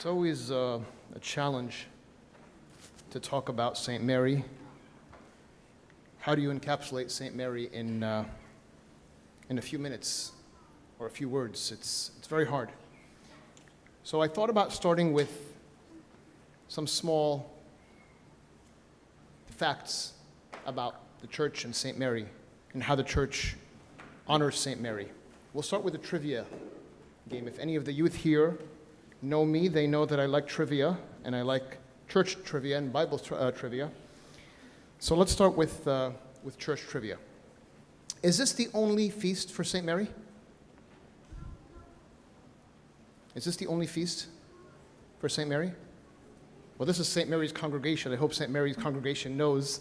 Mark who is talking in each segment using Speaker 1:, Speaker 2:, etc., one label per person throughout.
Speaker 1: It's always a challenge to talk about St. Mary. How do you encapsulate St. Mary in a few minutes or a few words? It's very hard. So I thought about starting with some small facts about the church and St. Mary and how the church honors St. Mary. We'll start with a trivia game. If any of the youth here know me, they know that I like trivia, and I like church trivia and Bible trivia. So let's start with church trivia. Is this the only feast for St. Mary? Is this the only feast for St. Mary? Well, this is St. Mary's congregation. I hope St. Mary's congregation knows.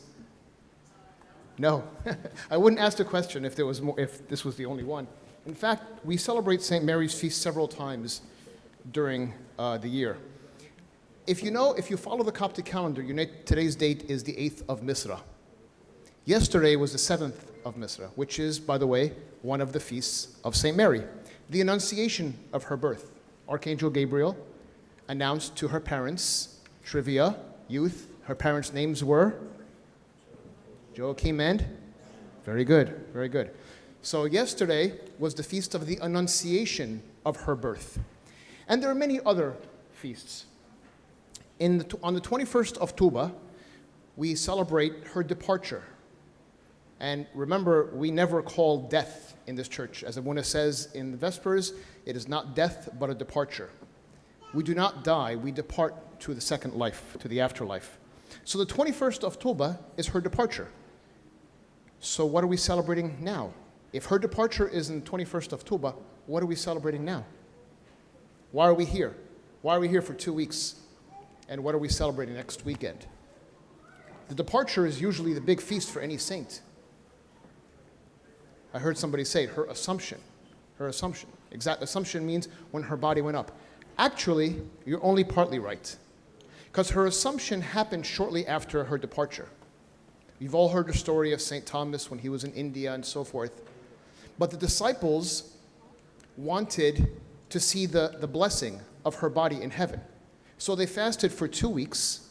Speaker 1: No. I wouldn't ask the question if this was the only one. In fact, we celebrate St. Mary's feast several times during the year. If you follow the Coptic calendar, you know today's date is the 8th of Misra. Yesterday was the 7th of Misra, which is, by the way, one of the feasts of St. Mary. The Annunciation of her birth. Archangel Gabriel announced to her parents, trivia, youth, her parents' names were Joachim and? Very good, very good. So yesterday was the feast of the Annunciation of her birth. And there are many other feasts. On the 21st of Tuba, we celebrate her departure. And remember, we never call death in this church. As Abuna says in the Vespers, it is not death, but a departure. We do not die, we depart to the second life, to the afterlife. So the 21st of Tuba is her departure. So what are we celebrating now? If her departure is on the 21st of Tuba, what are we celebrating now? Why are we here? Why are we here for 2 weeks? And what are we celebrating next weekend? The departure is usually the big feast for any saint. I heard somebody say it, her assumption. Her assumption. Assumption means when her body went up. Actually, you're only partly right. Because her assumption happened shortly after her departure. You've all heard the story of St. Thomas when he was in India and so forth. But the disciples wanted to see the blessing of her body in heaven. So they fasted for 2 weeks,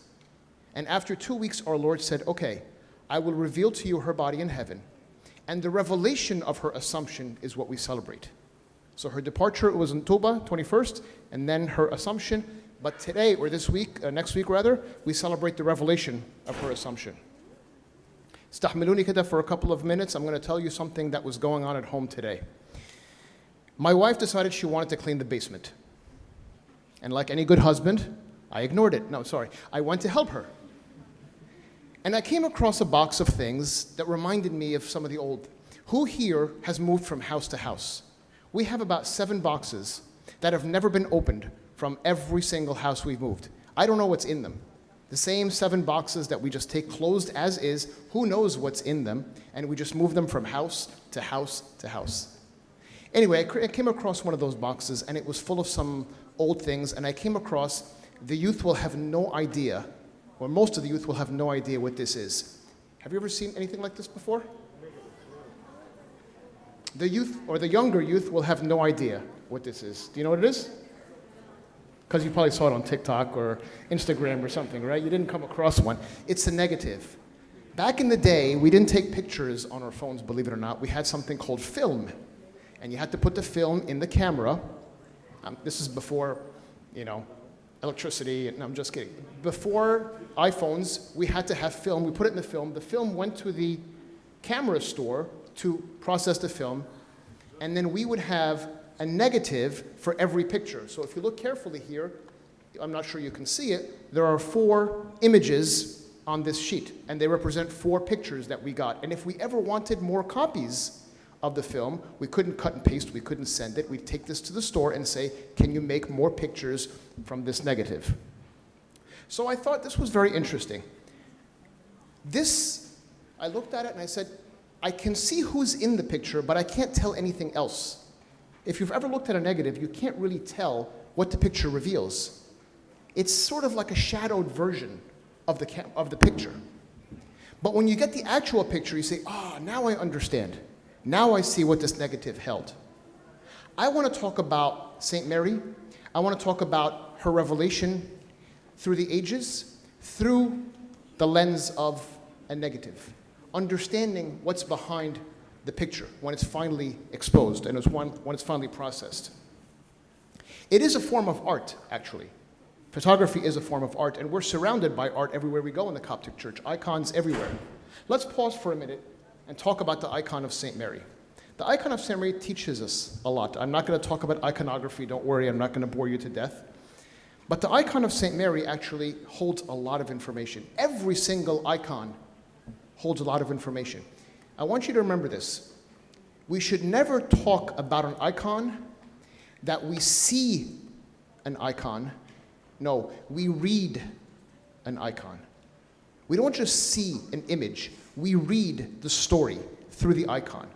Speaker 1: and after 2 weeks our Lord said, okay, I will reveal to you her body in heaven, and the revelation of her assumption is what we celebrate. So her departure was in Tuba, 21st, and then her assumption, but today, or this week, next week rather, we celebrate the revelation of her assumption. Stahmiluni kida for a couple of minutes. I'm going to tell you something that was going on at home today. My wife decided she wanted to clean the basement. And like any good husband, I ignored it. No, sorry. I went to help her. And I came across a box of things that reminded me of some of the old. Who here has moved from house to house? We have about 7 boxes that have never been opened from every single house we've moved. I don't know what's in them. The same 7 boxes that we just take closed as is, who knows what's in them, and we just move them from house to house to house. Anyway, I came across one of those boxes, and it was full of some old things, and I came across, the youth will have no idea, or most of the youth will have no idea what this is. Have you ever seen anything like this before? The youth, or the younger youth, will have no idea what this is. Do you know what it is? Because you probably saw it on TikTok or Instagram or something, right? You didn't come across one. It's a negative. Back in the day, we didn't take pictures on our phones, believe it or not. We had something called film. And you had to put the film in the camera. This is before, electricity. No, I'm just kidding. Before iPhones, we had to have film. We put it in the film. The film went to the camera store to process the film. And then we would have a negative for every picture. So if you look carefully here, I'm not sure you can see it, there are 4 images on this sheet. And they represent 4 pictures that we got. And if we ever wanted more copies of the film, we couldn't cut and paste, we couldn't send it. We'd take this to the store and say, can you make more pictures from this negative? So I thought this was very interesting. I looked at it and I said, I can see who's in the picture, but I can't tell anything else. If you've ever looked at a negative, you can't really tell what the picture reveals. It's sort of like a shadowed version of the picture. But when you get the actual picture, you say, now I understand. Now I see what this negative held. I want to talk about St. Mary. I want to talk about her revelation through the ages, through the lens of a negative, understanding what's behind the picture when it's finally exposed and when it's finally processed. It is a form of art, actually. Photography is a form of art, and we're surrounded by art everywhere we go in the Coptic Church, icons everywhere. Let's pause for a minute and talk about the icon of St. Mary. The icon of St. Mary teaches us a lot. I'm not going to talk about iconography, don't worry, I'm not going to bore you to death. But the icon of St. Mary actually holds a lot of information. Every single icon holds a lot of information. I want you to remember this. We should never talk about an icon that we see an icon. No, we read an icon. We don't just see an image, we read the story through the icon.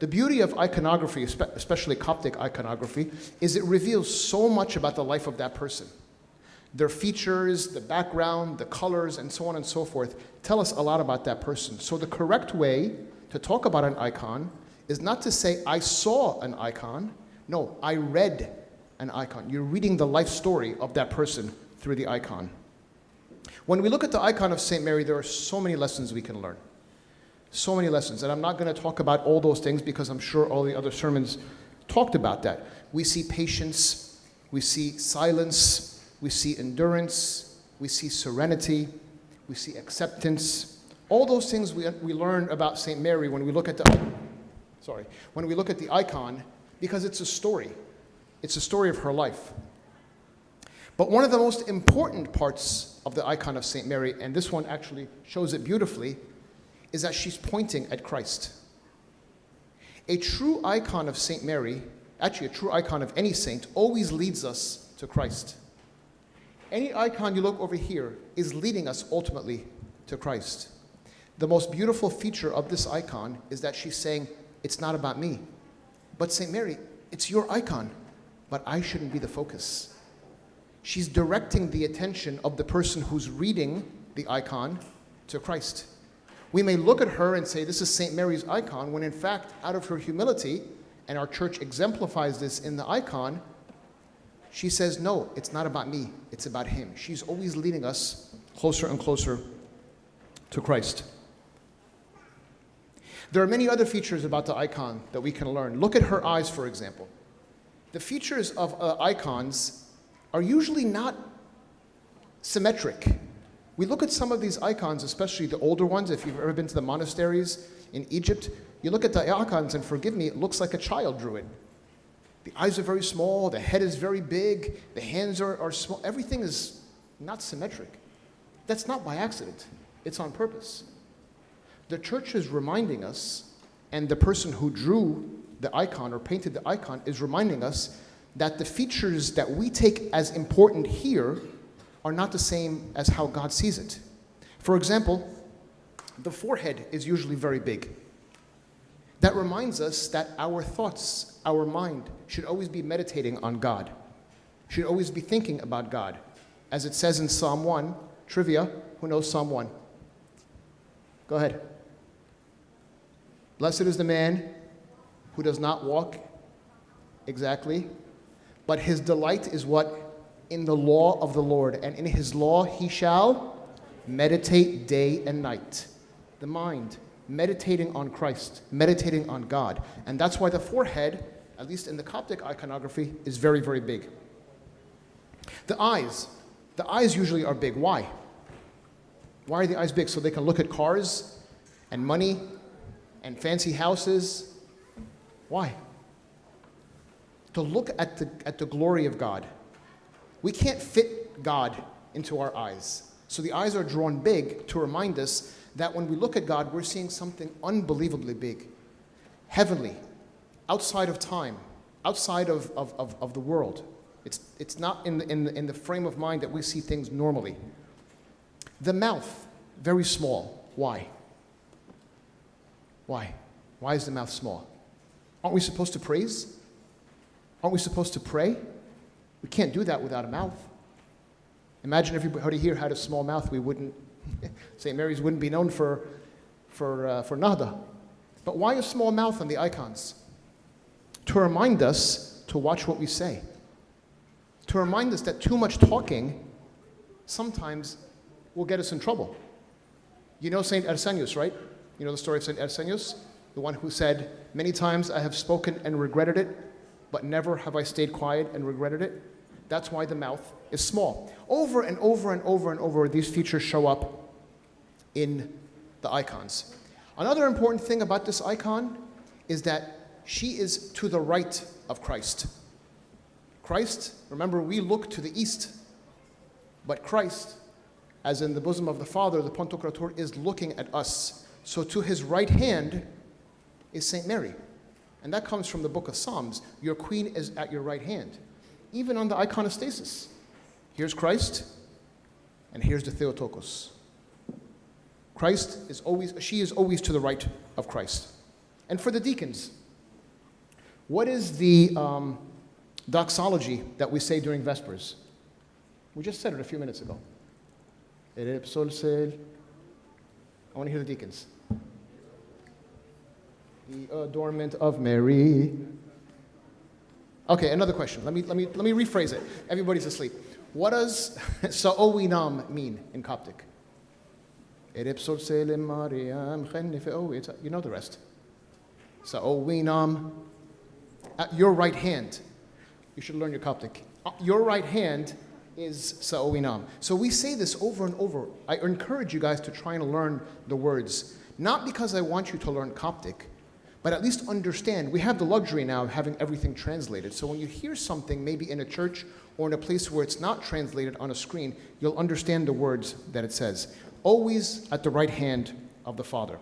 Speaker 1: The beauty of iconography, especially Coptic iconography, is it reveals so much about the life of that person. Their features, the background, the colors, and so on and so forth tell us a lot about that person. So the correct way to talk about an icon is not to say, I saw an icon. No, I read an icon. You're reading the life story of that person through the icon. When we look at the icon of St. Mary, there are so many lessons we can learn. So many lessons. And I'm not going to talk about all those things because I'm sure all the other sermons talked about that. We see patience, we see silence, we see endurance, we see serenity, we see acceptance. All those things we learn about St. Mary when we look at when we look at the icon, because it's a story. It's a story of her life. But one of the most important parts of the icon of St. Mary, and this one actually shows it beautifully, is that she's pointing at Christ. A true icon of St. Mary, actually a true icon of any saint, always leads us to Christ. Any icon you look over here is leading us ultimately to Christ. The most beautiful feature of this icon is that she's saying, it's not about me. But St. Mary, it's your icon, but I shouldn't be the focus. She's directing the attention of the person who's reading the icon to Christ. We may look at her and say, this is St. Mary's icon, when in fact, out of her humility, and our church exemplifies this in the icon, she says, no, it's not about me, it's about him. She's always leading us closer and closer to Christ. There are many other features about the icon that we can learn. Look at her eyes, for example. The features of icons are usually not symmetric. We look at some of these icons, especially the older ones. If you've ever been to the monasteries in Egypt, you look at the icons, and forgive me, it looks like a child drew it. The eyes are very small, the head is very big, the hands are small. Everything is not symmetric. That's not by accident. It's on purpose. The church is reminding us, and the person who drew the icon or painted the icon is reminding us that the features that we take as important here are not the same as how God sees it. For example, the forehead is usually very big. That reminds us that our thoughts, our mind, should always be meditating on God, should always be thinking about God. As it says in Psalm 1, trivia, who knows Psalm 1? Go ahead. Blessed is the man who does not walk, exactly, but his delight is what? In the law of the Lord, and in his law he shall meditate day and night. The mind, meditating on Christ, meditating on God. And that's why the forehead, at least in the Coptic iconography, is very, very big. The eyes usually are big. Why? Why are the eyes big? So they can look at cars and money and fancy houses. Why? To look at the glory of God. We can't fit God into our eyes. So the eyes are drawn big to remind us that when we look at God, we're seeing something unbelievably big, heavenly, outside of time, outside of the world. It's not in the frame of mind that we see things normally. The mouth, very small. Why? Why? Why is the mouth small? Aren't we supposed to praise? Aren't we supposed to pray? We can't do that without a mouth. Imagine if everybody here had a small mouth, we wouldn't, St. Mary's wouldn't be known for Nahda. But why a small mouth on the icons? To remind us to watch what we say. to remind us that too much talking sometimes will get us in trouble. You know Saint Arsenius, right? You know the story of Saint Arsenius? The one who said, "Many times I have spoken and regretted it, but never have I stayed quiet and regretted it." That's why the mouth is small. Over and over and over and over, these features show up in the icons. Another important thing about this icon is that she is to the right of Christ. Christ, remember, we look to the east, but Christ, as in the bosom of the Father, the Pantocrator, is looking at us. So to his right hand is Saint Mary. And that comes from the book of Psalms. Your queen is at your right hand. Even on the iconostasis. Here's Christ, and here's the Theotokos. She is always to the right of Christ. And for the deacons, what is the doxology that we say during Vespers? We just said it a few minutes ago. I want to hear the deacons. The adornment of Mary. Okay, another question. Let me rephrase it. Everybody's asleep. What does Sa'owinam mean in Coptic? You know the rest. Sa'owinam. At your right hand. You should learn your Coptic. Your right hand is Sa'owinam. So we say this over and over. I encourage you guys to try and learn the words. Not because I want you to learn Coptic, but at least understand. We have the luxury now of having everything translated. So when you hear something, maybe in a church or in a place where it's not translated on a screen, you'll understand the words that it says. Always at the right hand of the Father.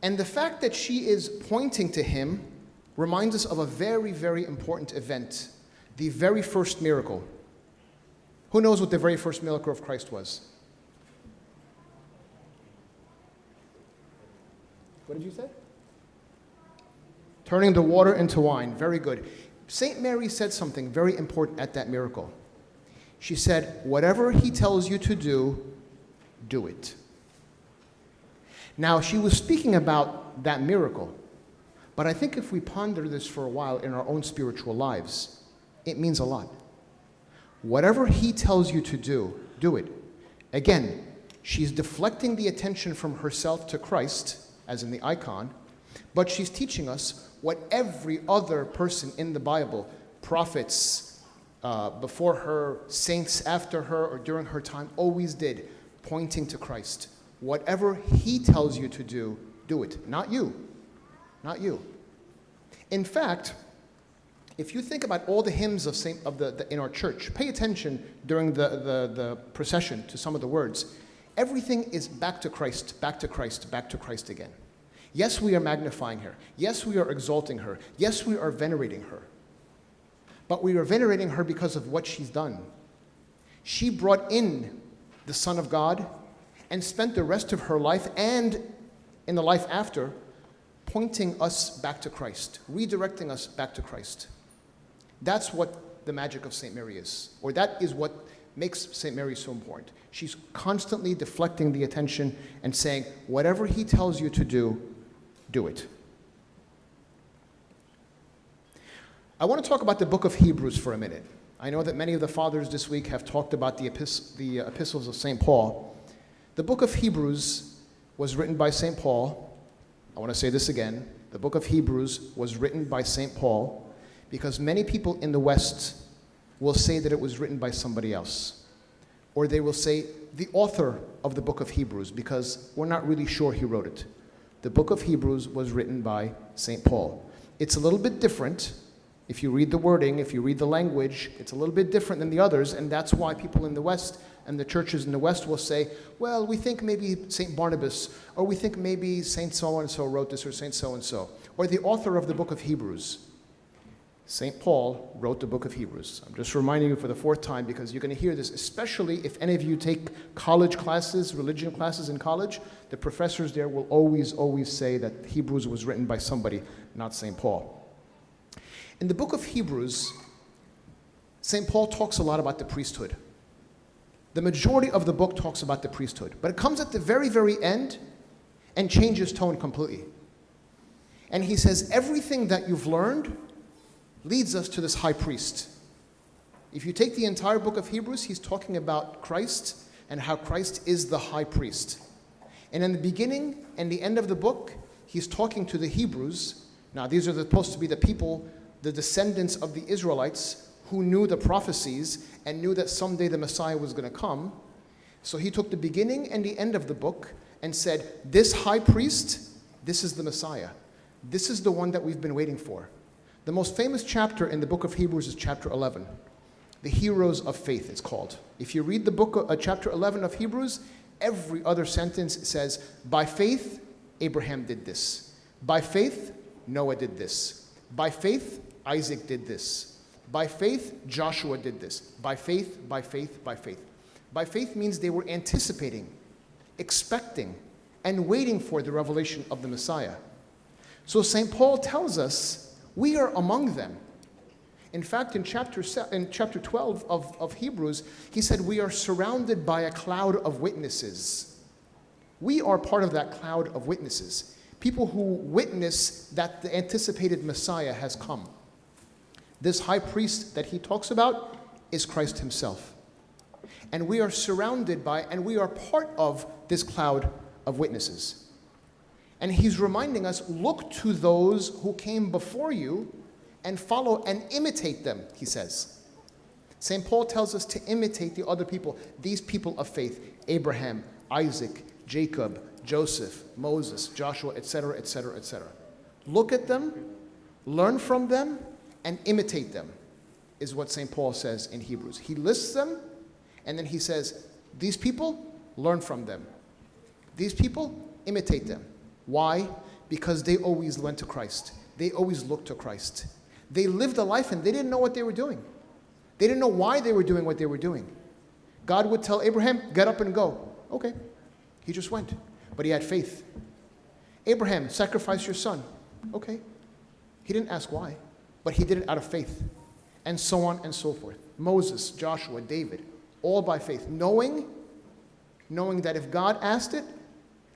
Speaker 1: And the fact that she is pointing to him reminds us of a very, very important event. The very first miracle. Who knows what the very first miracle of Christ was? What did you say? Turning the water into wine. Very good. Saint Mary said something very important at that miracle. She said, whatever he tells you to do, do it. Now, she was speaking about that miracle, but I think if we ponder this for a while in our own spiritual lives, it means a lot. Whatever he tells you to do, do it. Again, she's deflecting the attention from herself to Christ, as in the icon, but she's teaching us what every other person in the Bible, prophets before her, saints after her, or during her time, always did, pointing to Christ. Whatever he tells you to do, do it. Not you. Not you. In fact, if you think about all the hymns in our church, pay attention during the procession to some of the words. Everything is back to Christ, back to Christ, back to Christ again. Yes, we are magnifying her. Yes, we are exalting her. Yes, we are venerating her. But we are venerating her because of what she's done. She brought in the Son of God and spent the rest of her life and in the life after pointing us back to Christ, redirecting us back to Christ. That's what the magic of St. Mary is, or that is what makes St. Mary so important. She's constantly deflecting the attention and saying, whatever he tells you to do, do it. I want to talk about the book of Hebrews for a minute. I know that many of the fathers this week have talked about the epistles of St. Paul. The book of Hebrews was written by St. Paul. I want to say this again. The book of Hebrews was written by St. Paul because many people in the West will say that it was written by somebody else. Or they will say the author of the book of Hebrews because we're not really sure he wrote it. The book of Hebrews was written by St. Paul. It's a little bit different. If you read the wording, if you read the language, it's a little bit different than the others, and that's why people in the West and the churches in the West will say, well, we think maybe St. Barnabas, or we think maybe St. so-and-so wrote this, or St. so-and-so, or the author of the book of Hebrews. St. Paul wrote the book of Hebrews. I'm just reminding you for the fourth time because you're going to hear this, especially if any of you take college classes, religion classes in college, the professors there will always, always say that Hebrews was written by somebody, not St. Paul. In the book of Hebrews, St. Paul talks a lot about the priesthood. The majority of the book talks about the priesthood, but it comes at the very, very end and changes tone completely. And he says, everything that you've learned, leads us to this high priest. If you take the entire book of Hebrews, he's talking about Christ and how Christ is the high priest. And in the beginning and the end of the book, he's talking to the Hebrews. Now, these are supposed to be the people, the descendants of the Israelites who knew the prophecies and knew that someday the Messiah was going to come. So he took the beginning and the end of the book and said, this high priest, this is the Messiah. This is the one that we've been waiting for. The most famous chapter in the book of Hebrews is chapter 11. The heroes of faith, it's called. If you read the book, chapter 11 of Hebrews, every other sentence says, by faith, Abraham did this. By faith, Noah did this. By faith, Isaac did this. By faith, Joshua did this. By faith, by faith, by faith. By faith means they were anticipating, expecting, and waiting for the revelation of the Messiah. So St. Paul tells us we are among them. In fact, in chapter 12 of Hebrews, he said we are surrounded by a cloud of witnesses. We are part of that cloud of witnesses. People who witness that the anticipated Messiah has come. This high priest that he talks about is Christ himself. And we are surrounded by, and we are part of this cloud of witnesses. And he's reminding us, look to those who came before you and follow and imitate them, he says. St. Paul tells us to imitate the other people, these people of faith, Abraham, Isaac, Jacob, Joseph, Moses, Joshua, etc., etc., etc. Look at them, learn from them, and imitate them, is what St. Paul says in Hebrews. He lists them, and then he says, these people, learn from them. These people, imitate them. Why? Because they always went to Christ. They always looked to Christ. They lived a life and they didn't know what they were doing. They didn't know why they were doing what they were doing. God would tell Abraham, get up and go. Okay. He just went. But he had faith. Abraham, sacrifice your son. Okay. He didn't ask why, but he did it out of faith. And so on and so forth. Moses, Joshua, David, all by faith. Knowing that if God asked it,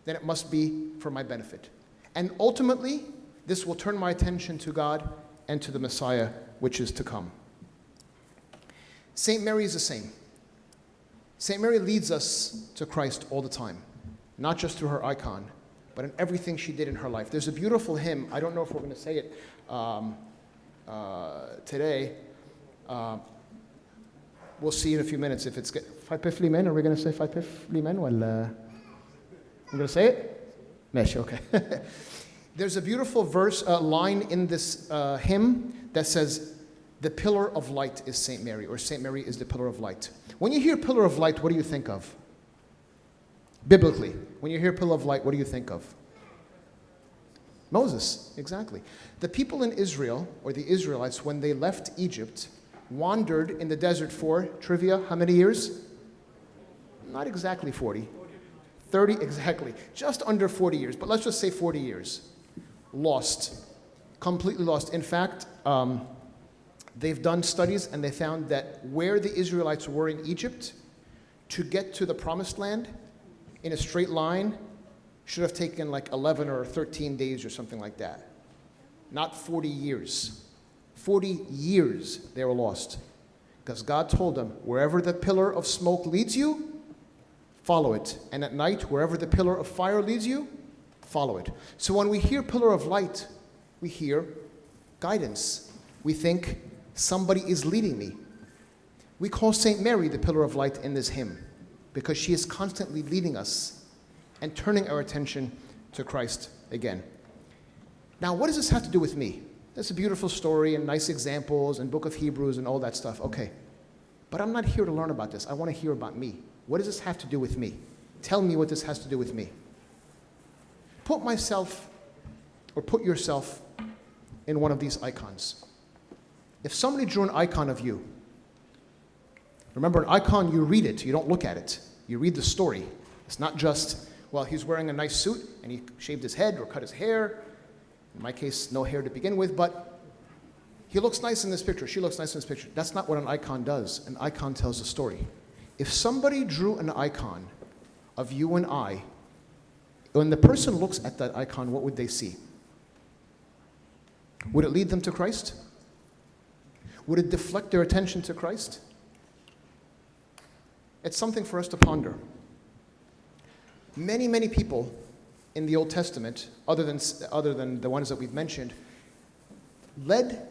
Speaker 1: then it must be for my benefit. And ultimately, this will turn my attention to God and to the Messiah, which is to come. St. Mary is the same. St. Mary leads us to Christ all the time, not just through her icon, but in everything she did in her life. There's a beautiful hymn. I don't know if we're going to say it today. We'll see in a few minutes if it's Faypif Limen. Are we going to say Faypif Limen? Well, I'm going to say it? Mesh, okay. There's a beautiful line in this hymn that says, the pillar of light is St. Mary, or St. Mary is the pillar of light. When you hear pillar of light, what do you think of? Biblically, when you hear pillar of light, what do you think of? Moses, exactly. The people in Israel, or the Israelites, when they left Egypt, wandered in the desert for, trivia, how many years? Not exactly 40. 30, exactly. Just under 40 years, but let's just say 40 years. Lost. Completely lost. In fact, they've done studies and they found that where the Israelites were in Egypt, to get to the promised land in a straight line should have taken like 11 or 13 days or something like that. Not 40 years. 40 years they were lost. Because God told them, wherever the pillar of smoke leads you, follow it. And at night, wherever the pillar of fire leads you, follow it. So when we hear pillar of light, we hear guidance. We think somebody is leading me. We call St. Mary the pillar of light in this hymn because she is constantly leading us and turning our attention to Christ again. Now, what does this have to do with me? That's a beautiful story and nice examples and book of Hebrews and all that stuff. Okay. But I'm not here to learn about this. I want to hear about me. What does this have to do with me? Tell me what this has to do with me. Put myself, or put yourself in one of these icons. If somebody drew an icon of you, remember an icon, you read it, you don't look at it. You read the story. It's not just, well, he's wearing a nice suit and he shaved his head or cut his hair. In my case, no hair to begin with, but he looks nice in this picture, she looks nice in this picture. That's not what an icon does. An icon tells a story. If somebody drew an icon of you and I, when the person looks at that icon, what would they see? Would it lead them to Christ? Would it deflect their attention to Christ? It's something for us to ponder. Many, many people in the Old Testament, other than the ones that we've mentioned, led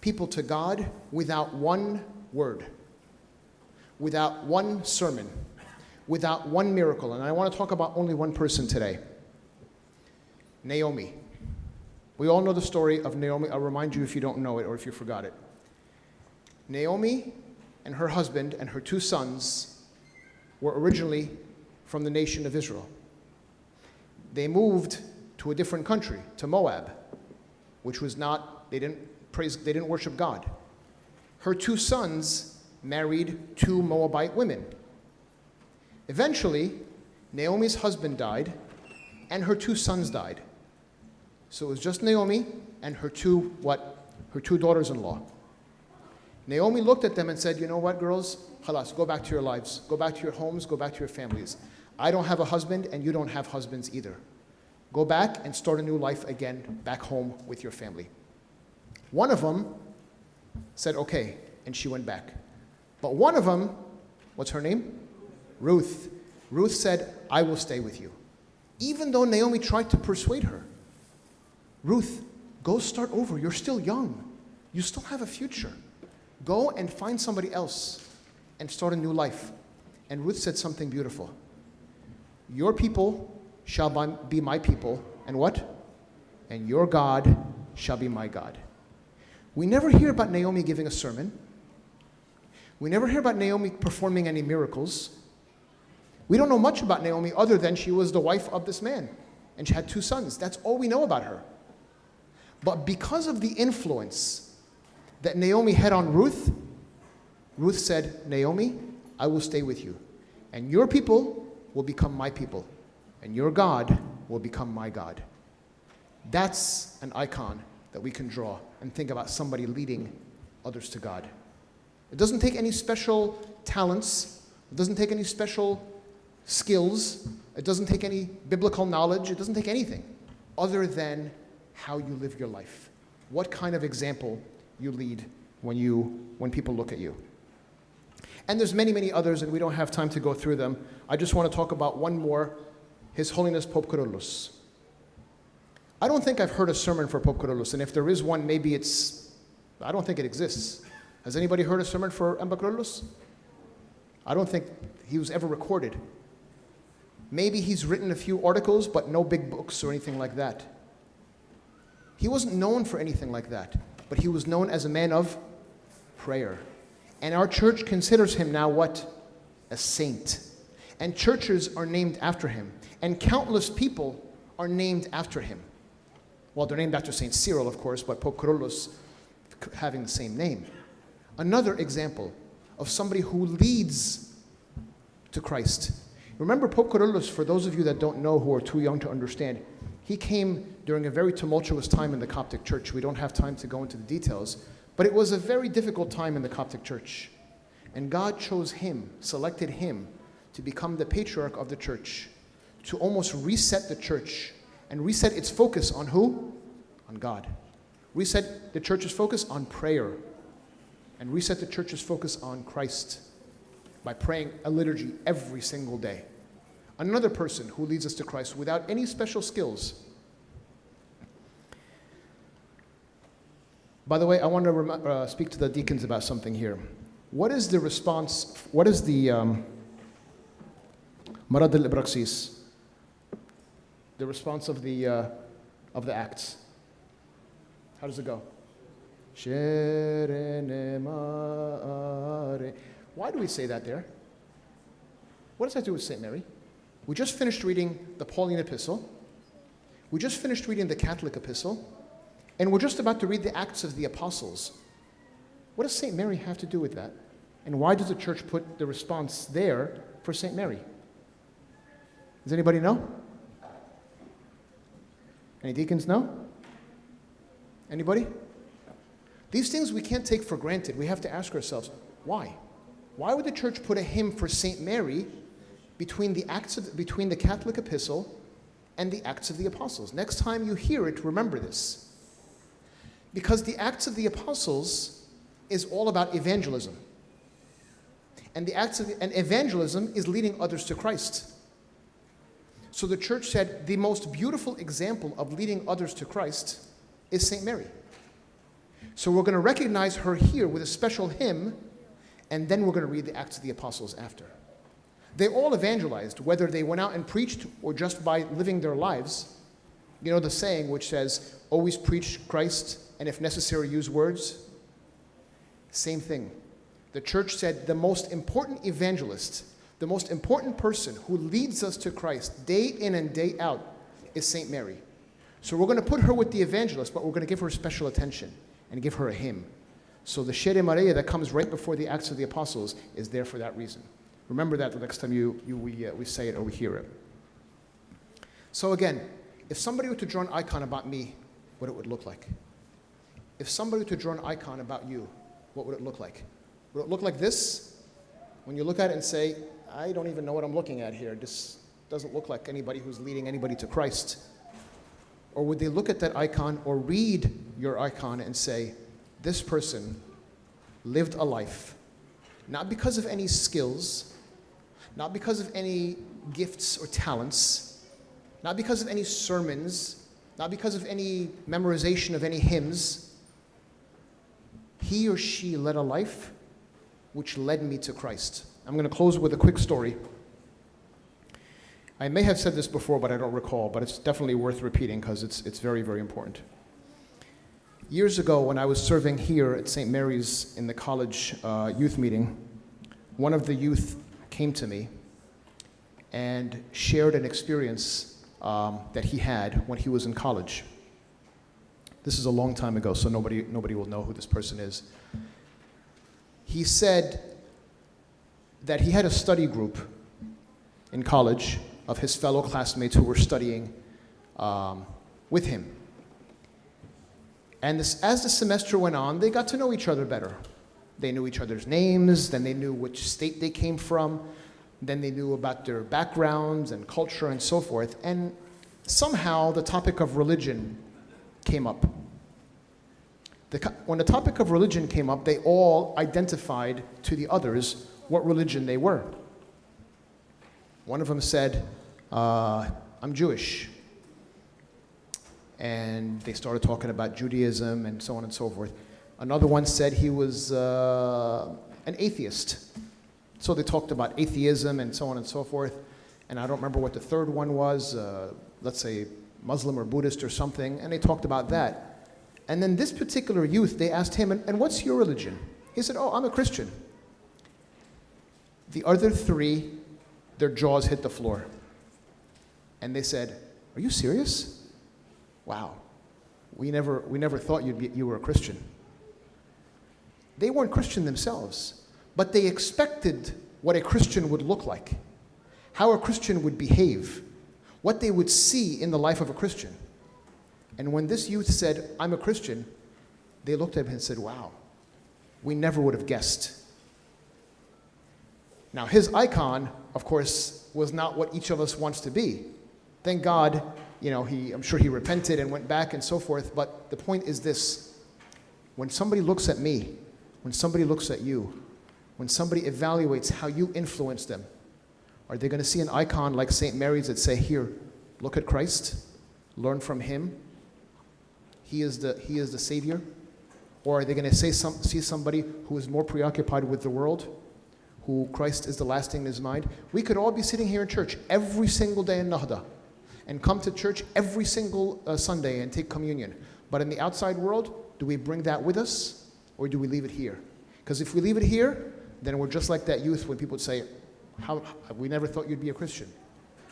Speaker 1: people to God without one word, without one sermon, without one miracle. And I want to talk about only one person today. Naomi. We all know the story of Naomi. I'll remind you if you don't know it or if you forgot it. Naomi and her husband and her two sons were originally from the nation of Israel. They moved to a different country, to Moab, which was not, they didn't worship God. Her two sons married two Moabite women. Eventually, Naomi's husband died and her two sons died. So it was just Naomi and her two daughters-in-law. Naomi looked at them and said, you know what, girls? Khalas, go back to your lives. Go back to your homes. Go back to your families. I don't have a husband and you don't have husbands either. Go back and start a new life again back home with your family. One of them said, okay, and she went back. But one of them, what's her name? Ruth. Ruth said, I will stay with you. Even though Naomi tried to persuade her. Ruth, go start over. You're still young. You still have a future. Go and find somebody else and start a new life. And Ruth said something beautiful. Your people shall be my people, and what? And your God shall be my God. We never hear about Naomi giving a sermon. We never hear about Naomi performing any miracles. We don't know much about Naomi other than she was the wife of this man, and she had two sons. That's all we know about her. But because of the influence that Naomi had on Ruth, Ruth said, Naomi, I will stay with you, and your people will become my people, and your God will become my God. That's an icon that we can draw and think about somebody leading others to God. It doesn't take any special talents. It doesn't take any special skills. It doesn't take any biblical knowledge. It doesn't take anything other than how you live your life. What kind of example you lead when people look at you. And there's many, many others, and we don't have time to go through them. I just want to talk about one more, His Holiness Pope Kyrillos. I don't think I've heard a sermon for Pope Kyrillos, and if there is one, maybe I don't think it exists. Has anybody heard a sermon for Emba Kyrillos? I don't think he was ever recorded. Maybe he's written a few articles, but no big books or anything like that. He wasn't known for anything like that, but he was known as a man of prayer. And our church considers him now what? A saint. And churches are named after him. And countless people are named after him. Well, they're named after Saint Cyril, of course, but Pope Kyrillos having the same name. Another example of somebody who leads to Christ. Remember Pope Kyrillos, for those of you that don't know, who are too young to understand, he came during a very tumultuous time in the Coptic Church. We don't have time to go into the details, but it was a very difficult time in the Coptic Church. And God chose him, selected him, to become the patriarch of the church, to almost reset the church and reset its focus on who? On God. Reset the church's focus on prayer and reset the church's focus on Christ by praying a liturgy every single day. Another person who leads us to Christ without any special skills. By the way, I want to speak to the deacons about something here. What is the response, what is the Marad al-Ibraxis, the response of the Acts? How does it go? Why do we say that there? What does that do with St. Mary? We just finished reading the Pauline epistle. We just finished reading the Catholic epistle. And we're just about to read the Acts of the Apostles. What does St. Mary have to do with that? And why does the church put the response there for St. Mary? Does anybody know? Any deacons know? Anybody? These things we can't take for granted. We have to ask ourselves, why? Why would the church put a hymn for St. Mary between the Catholic epistle and the Acts of the Apostles? Next time you hear it, remember this. Because the Acts of the Apostles is all about evangelism. And evangelism is leading others to Christ. So the church said the most beautiful example of leading others to Christ is St. Mary. So we're going to recognize her here with a special hymn, and then we're going to read the Acts of the Apostles after. They all evangelized, whether they went out and preached or just by living their lives. You know the saying which says, always preach Christ, and if necessary, use words? Same thing. The church said the most important evangelist, the most important person who leads us to Christ day in and day out is St. Mary. So we're going to put her with the evangelist, but we're going to give her special attention and give her a hymn. So the Shere Maria that comes right before the Acts of the Apostles is there for that reason. Remember that the next time we say it or we hear it. So again, if somebody were to draw an icon about me, what it would look like. If somebody were to draw an icon about you, what would it look like? Would it look like this? When you look at it and say, I don't even know what I'm looking at here. This doesn't look like anybody who's leading anybody to Christ. Or would they look at that icon or read your icon and say, this person lived a life, not because of any skills, not because of any gifts or talents, not because of any sermons, not because of any memorization of any hymns. He or she led a life which led me to Christ. I'm going to close with a quick story. I may have said this before, but I don't recall, but it's definitely worth repeating because it's very, very important. Years ago, when I was serving here at St. Mary's in the college youth meeting, one of the youth came to me and shared an experience that he had when he was in college. This is a long time ago, so nobody will know who this person is. He said that he had a study group in college of his fellow classmates who were studying with him. And as the semester went on, they got to know each other better. They knew each other's names, then they knew which state they came from, then they knew about their backgrounds and culture and so forth. And somehow the topic of religion came up. When the topic of religion came up, they all identified to the others what religion they were. One of them said, I'm Jewish. And they started talking about Judaism and so on and so forth. Another one said he was an atheist. So they talked about atheism and so on and so forth. And I don't remember what the third one was, let's say Muslim or Buddhist or something, and they talked about that. And then this particular youth, they asked him, and what's your religion? He said, oh, I'm a Christian. The other three, their jaws hit the floor. And they said, are you serious? Wow, we never thought you were a Christian. They weren't Christian themselves, but they expected what a Christian would look like, how a Christian would behave, what they would see in the life of a Christian. And when this youth said, I'm a Christian, they looked at him and said, wow, we never would have guessed. Now, his icon, of course, was not what each of us wants to be. Thank God, I'm sure he repented and went back and so forth, but the point is this. When somebody looks at me, when somebody looks at you, when somebody evaluates how you influence them, are they going to see an icon like St. Mary's that say, here, look at Christ, learn from him, he is the Savior? Or are they going to see somebody who is more preoccupied with the world, who Christ is the last thing in his mind? We could all be sitting here in church every single day in Nahda and come to church every single Sunday and take communion. But in the outside world, do we bring that with us or do we leave it here? Because if we leave it here, then we're just like that youth when people say, we never thought you'd be a Christian.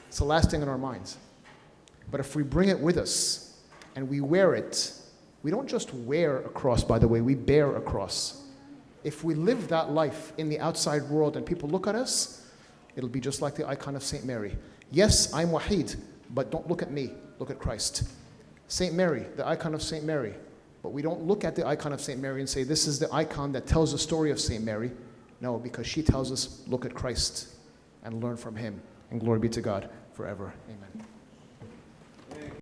Speaker 1: It's the last thing in our minds. But if we bring it with us and we wear it, we don't just wear a cross, by the way, we bear a cross. If we live that life in the outside world and people look at us, it'll be just like the icon of St. Mary. Yes, I'm Wahid, but don't look at me, look at Christ. St. Mary, the icon of St. Mary. But we don't look at the icon of St. Mary and say, this is the icon that tells the story of St. Mary. No, because she tells us, look at Christ and learn from him. And glory be to God forever. Amen.